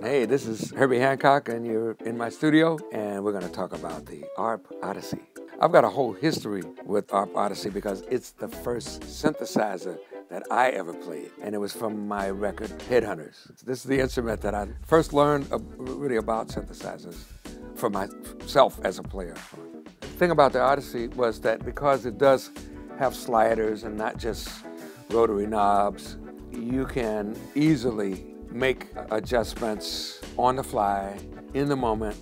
Hey, this is Herbie Hancock, and you're in my studio, and we're going to talk about the ARP Odyssey. I've got a whole history with ARP Odyssey because it's the first synthesizer that I ever played, and it was from my record, Headhunters. This is the instrument that I first learned really about synthesizers for myself as a player. The thing about the Odyssey was that because it does have sliders and not just rotary knobs, you can easily make adjustments on the fly, in the moment.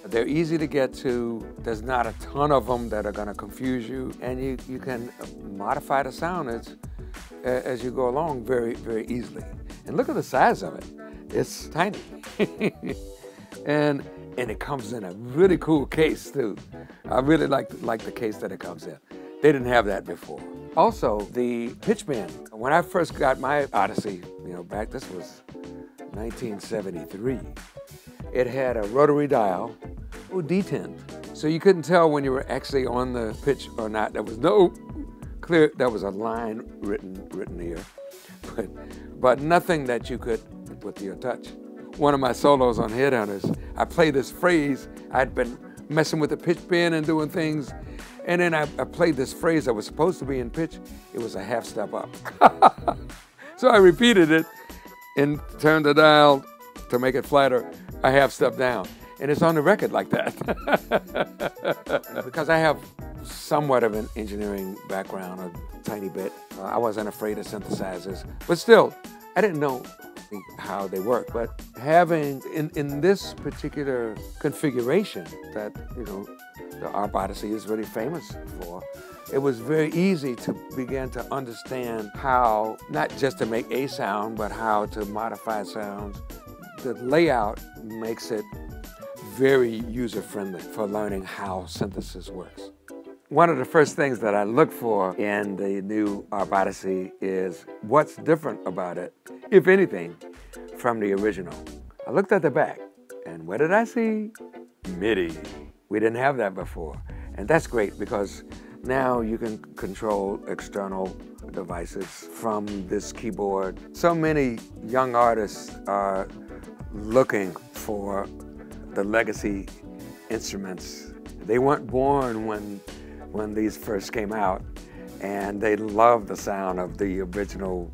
They're easy to get to. There's not a ton of them that are going to confuse you, and you can modify the sound as you go along very, very easily. And look at the size of it. It's tiny. and it comes in a really cool case too. I really like the case that it comes in. They didn't have that before. Also, the pitch bend. When I first got my Odyssey, this was 1973, it had a rotary dial, D10. So you couldn't tell when you were actually on the pitch or not. There was no clear, there was a line written here, but nothing that you could with your touch. One of my solos on Headhunters, I played this phrase. I'd been messing with the pitch bend and doing things, and then I played this phrase that was supposed to be in pitch. It was a half step up. So I repeated it and turned the dial to make it flatter, a half step down. And it's on the record like that. Because I have somewhat of an engineering background, a tiny bit. I wasn't afraid of synthesizers, but still, I didn't know how they work. But having, in this particular configuration that, the ARP Odyssey is really famous for, it was very easy to begin to understand how, not just to make a sound, but how to modify sounds. The layout makes it very user-friendly for learning how synthesis works. One of the first things that I look for in the new ARP Odyssey is what's different about it, if anything, from the original. I looked at the back, and what did I see? MIDI. We didn't have that before, and that's great because now you can control external devices from this keyboard. So many young artists are looking for the legacy instruments. They weren't born when these first came out, and they love the sound of the original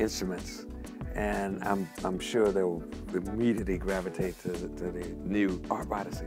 instruments. And I'm sure they'll immediately gravitate to the new ARP Odyssey.